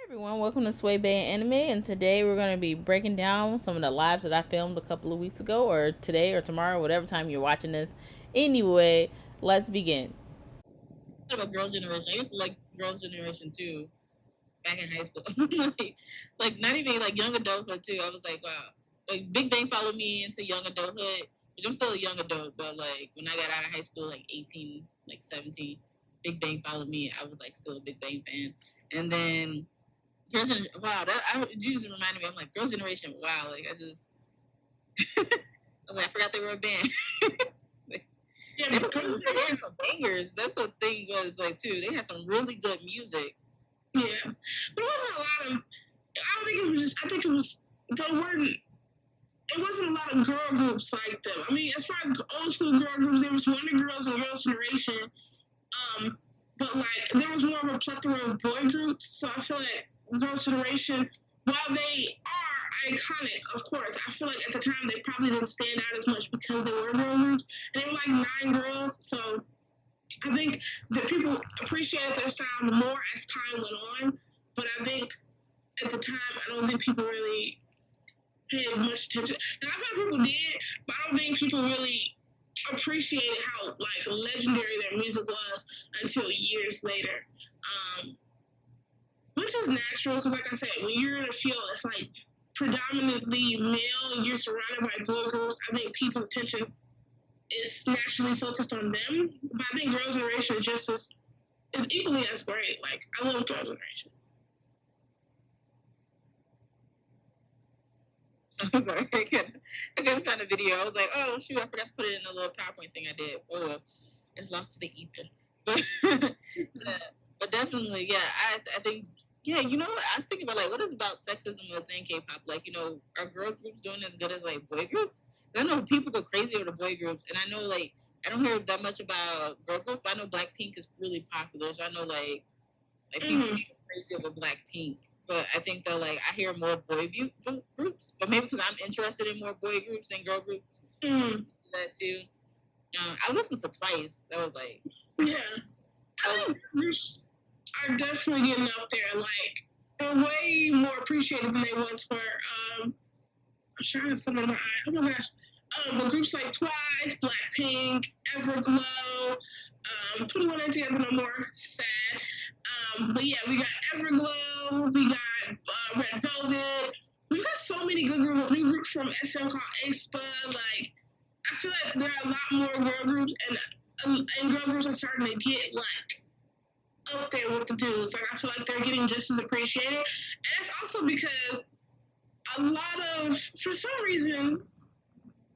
Everyone, welcome to Swaybae Anime, and today we're going to be breaking down some of the lives that I filmed a couple of weeks ago, or today, or tomorrow, whatever time you're watching this. Anyway, let's begin. About Girls' Generation, I used to like Girls' Generation too, back in high school. like not even like young adulthood too. I was like, wow, like Big Bang followed me into young adulthood, which I'm still a young adult, but like when I got out of high school, like 18, like 17, Big Bang followed me. I was like still a Big Bang fan, and then wow, you just reminded me. I'm like, Girls' Generation. Wow, like I was like, I forgot they were a band. Yeah, they had some bangers. That's what the thing was like too. They had some really good music. Yeah, but it wasn't a lot of. I don't think it was just. I think it was. They weren't. It wasn't a lot of girl groups like them. I mean, as far as old school girl groups, there was Wonder Girls and Girls' Generation. But like there was more of a plethora of boy groups. So I feel like Girls' Generation, while they are iconic, of course, I feel like at the time they probably didn't stand out as much because they were girl groups, and they were like 9 girls. So I think that people appreciated their sound more as time went on, but I think at the time, I don't think people really paid much attention. And I feel like people did, but I don't think people really appreciated how like legendary their music was until years later. Which is natural because, like I said, when you're in a field that's like predominantly male and you're surrounded by boy groups, I think people's attention is naturally focused on them. But I think Girls' Generation is equally as great. Like, I love Girls' Generation. Sorry, I couldn't find a video. I was like, oh shoot, I forgot to put it in the little PowerPoint thing I did. Oh well, it's lost to the ether. But yeah, but definitely, yeah, I think yeah, you know what? I think about like what is about sexism within K-pop? Like, you know, are girl groups doing as good as like boy groups? I know people go crazy over the boy groups, and I know like I don't hear that much about girl groups, but I know Blackpink is really popular, so I know like people go crazy over Blackpink. But I think that like I hear more boy groups, but maybe because I'm interested in more boy groups than girl groups. That too. I listened to Twice. That was like yeah. I think groups are definitely getting up there. Like they're way more appreciated than they once were. I'm trying to some of my eye. Oh my gosh. But groups like Twice, Blackpink, Everglow, 21 and Together No More, sad. But yeah, we got Everglow, we got Red Velvet. We've got so many good groups, new groups from SM called aespa. Like, I feel like there are a lot more girl groups, and girl groups are starting to get like up there with the dudes. Like, I feel like they're getting just as appreciated, and it's also because a lot of, for some reason,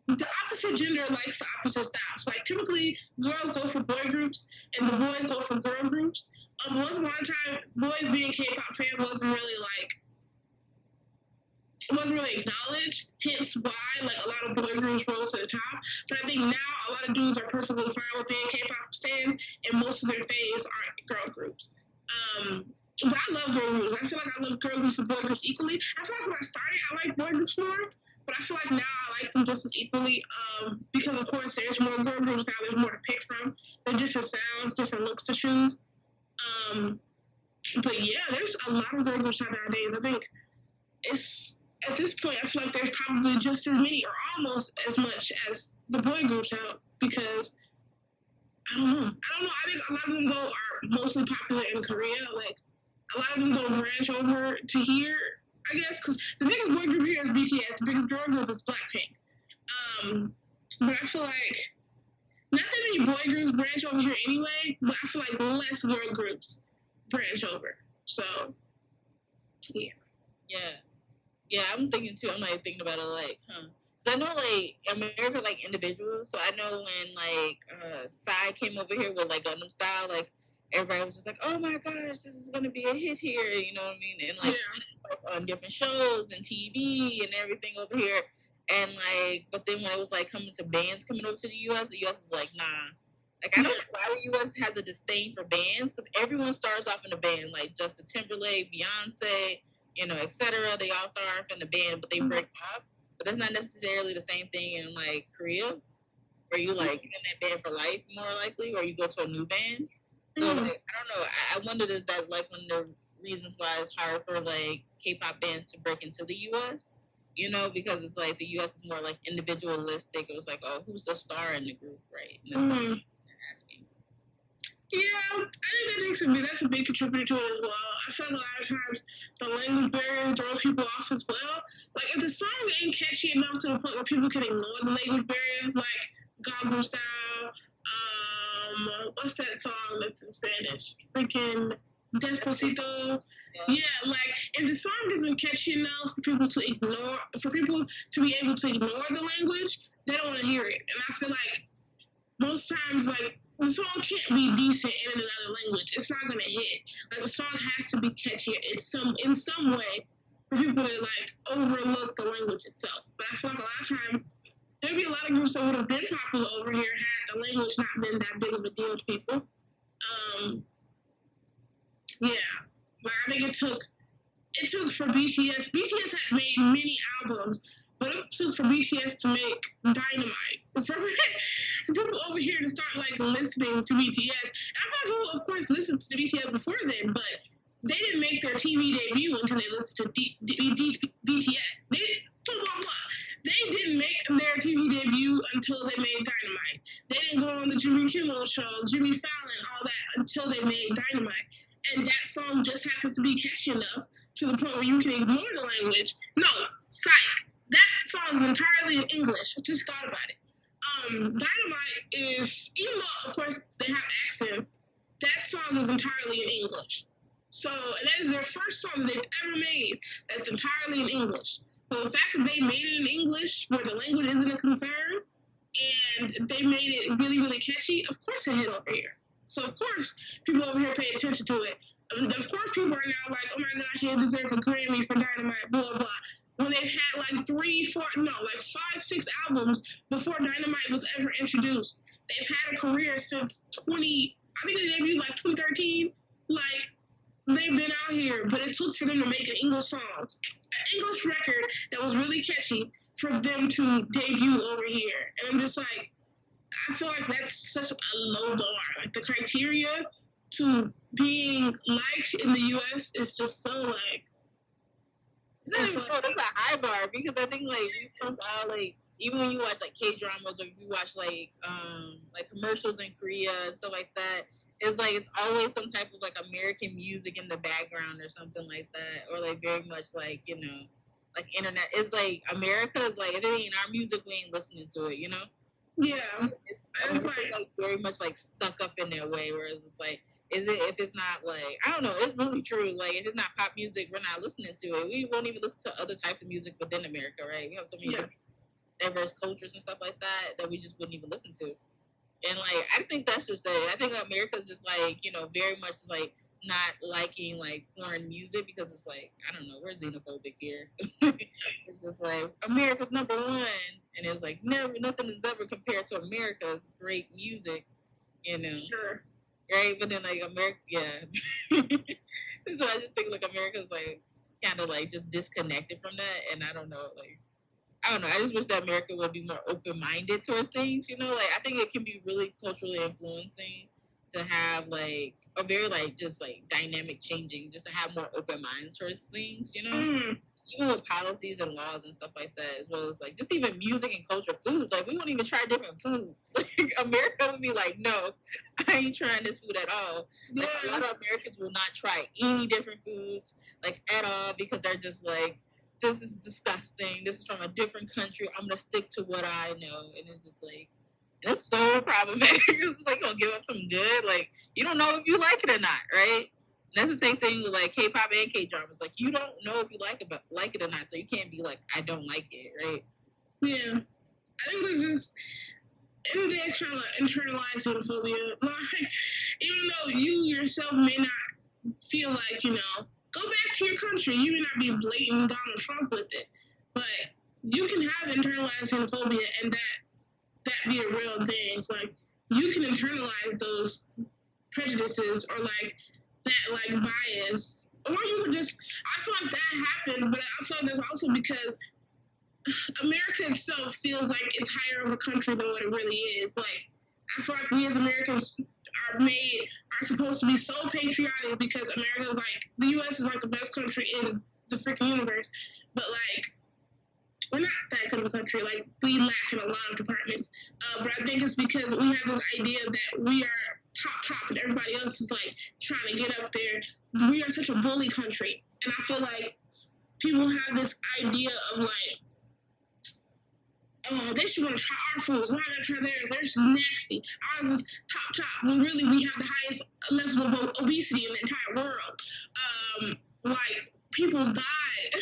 the opposite gender likes the opposite styles. Like typically, girls go for boy groups and the boys go for girl groups. Once upon a time, boys being K-pop fans wasn't really acknowledged. Hence why like a lot of boy groups rose to the top. But I think now a lot of dudes are perfectly fine with being K-pop fans, and most of their faves are girl groups. But I love girl groups. I feel like I love girl groups and boy groups equally. I feel like when I started, I liked boy groups more. But I feel like now I like them just as equally because, of course, there's more girl groups now. There's more to pick from. There are different sounds, different looks to choose. But yeah, there's a lot of girl groups out nowadays. I think it's at this point, I feel like there's probably just as many or almost as much as the boy groups out because I don't know. I think a lot of them though are mostly popular in Korea. Like a lot of them don't branch over to here. I guess because the biggest boy group here is BTS. The biggest girl group is Blackpink. But I feel like not that many boy groups branch over here anyway. But I feel like less girl groups branch over. So yeah. Yeah, I'm thinking too. I'm like thinking about it like, because I know like America like individuals. So I know when like Psy came over here with like Gangnam Style, like everybody was just like, oh my gosh, this is gonna be a hit here. You know what I mean? And like on different shows and TV and everything over here. And like, but then when it was like coming to bands coming over to the US is like, nah. Like I don't know why the US has a disdain for bands because everyone starts off in a band, like Justin Timberlake, Beyonce, you know, etc. They all start off in the band, but they break up. But that's not necessarily the same thing in like Korea, where you like you're in that band for life more likely, or you go to a new band. So like, I don't know. I wondered is that like when reasons why it's hard for like K-pop bands to break into the U.S. You know, because it's like the U.S. is more like individualistic. It was like, oh, who's the star in the group, right? And that's what they're asking. Yeah, I think that's a big contributor to it as well. I feel like a lot of times the language barrier throws people off as well. Like if the song ain't catchy enough to the point where people can ignore the language barrier, like Gangnam Style, what's that song that's in Spanish? Freaking Despacito. Yeah, like if the song isn't catchy enough for people to be able to ignore the language, they don't want to hear it. And I feel like most times, like the song can't be decent in another language. It's not gonna hit. Like the song has to be catchy. In some way for people to like overlook the language itself. But I feel like a lot of times there'd be a lot of groups that would have been popular over here had the language not been that big of a deal to people. Yeah, like I think it took for BTS. BTS had made many albums, but it took for BTS to make Dynamite. For people over here to start like listening to BTS. And I thought people, of course, listened to BTS before then, but they didn't make their TV debut until they listened to BTS. They didn't make their TV debut until they made Dynamite. They didn't go on the Jimmy Kimmel show, Jimmy Fallon, all that until they made Dynamite. And that song just happens to be catchy enough to the point where you can ignore the language. No, psych. That song is entirely in English. I just thought about it. Dynamite is, even though, of course, they have accents, that song is entirely in English. So, that is their first song that they've ever made that's entirely in English. So the fact that they made it in English, where the language isn't a concern, and they made it really, really catchy, of course it hit over here. So, of course, people over here pay attention to it. Of course, people are now like, oh my gosh, he deserves a Grammy for Dynamite, blah, blah. When they've had like 5, 6 albums before Dynamite was ever introduced. They've had a career since I think they debuted like 2013. Like, they've been out here, but it took for them to make an English song, an English record that was really catchy for them to debut over here. And I'm just like, I feel like that's such a low bar. Like the criteria to being liked in the U.S. is just so like. It's a high bar because I think like like even when you watch like K-dramas or if you watch like commercials in Korea and stuff like that, it's always some type of like American music in the background or something like that, or like very much like like internet. It's like America is like if it ain't our music, we ain't listening to it, you know. Yeah, it's like very much like stuck up in that way, whereas it's like, if it's not like, I don't know, it's really true. Like if it's not pop music, we're not listening to it. We won't even listen to other types of music within America, right? We have so many diverse cultures and stuff like that we just wouldn't even listen to. And like I think that's just it. I think America's just like very much just like not liking like foreign music because it's like, I don't know, we're xenophobic here. It's just like America's #1, and it was like nothing is ever compared to America's great music, Sure. Right? But then like America, yeah. So I just think like America's like kind of like just disconnected from that, and I don't know. I just wish that America would be more open-minded towards things. Like I think it can be really culturally influencing to have like a very like just like dynamic changing, just to have more open minds towards things. Even with policies and laws and stuff like that, as well as like just even music and culture, foods. Like we won't even try different foods. Like America would be like, no, I ain't trying this food at all. Like a lot of Americans will not try any different foods like at all because they're just like, this is disgusting. This is from a different country. I'm gonna stick to what I know, and it's just like. That's so problematic. It's just like gonna give up some good. Like you don't know if you like it or not, right? That's the same thing with like K-pop and K-dramas. Like you don't know if you like it or not, so you can't be like, I don't like it, right? Yeah, I think there's just in there kind of internalized xenophobia. Like even though you yourself may not feel like go back to your country, you may not be blatant Donald Trump with it, but you can have internalized xenophobia and that be a real thing. Like you can internalize those prejudices or like that like bias, or you would just. I feel like that happens, but I feel like that's also because America itself feels like it's higher of a country than what it really is. Like I feel like we as Americans are supposed to be so patriotic because America's like the U.S. is like the best country in the freaking universe, but like we're not that good of a country. Like we lack in a lot of departments. But I think it's because we have this idea that we are top, and everybody else is like trying to get up there. We are such a bully country, and I feel like people have this idea of like, oh, they should want to try our foods. Why not try theirs? Theirs is nasty. Ours is top. When really we have the highest level of obesity in the entire world. Like people die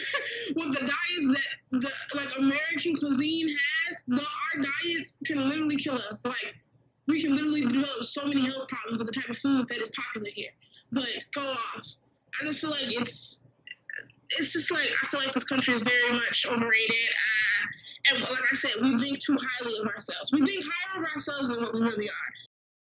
with the diets that the like American cuisine has. Our diets can literally kill us. Like we can literally develop so many health problems with the type of food that is popular here. But go off. I just feel like it's just like I feel like this country is very much overrated. And like I said, we think too highly of ourselves. We think higher of ourselves than what we really are.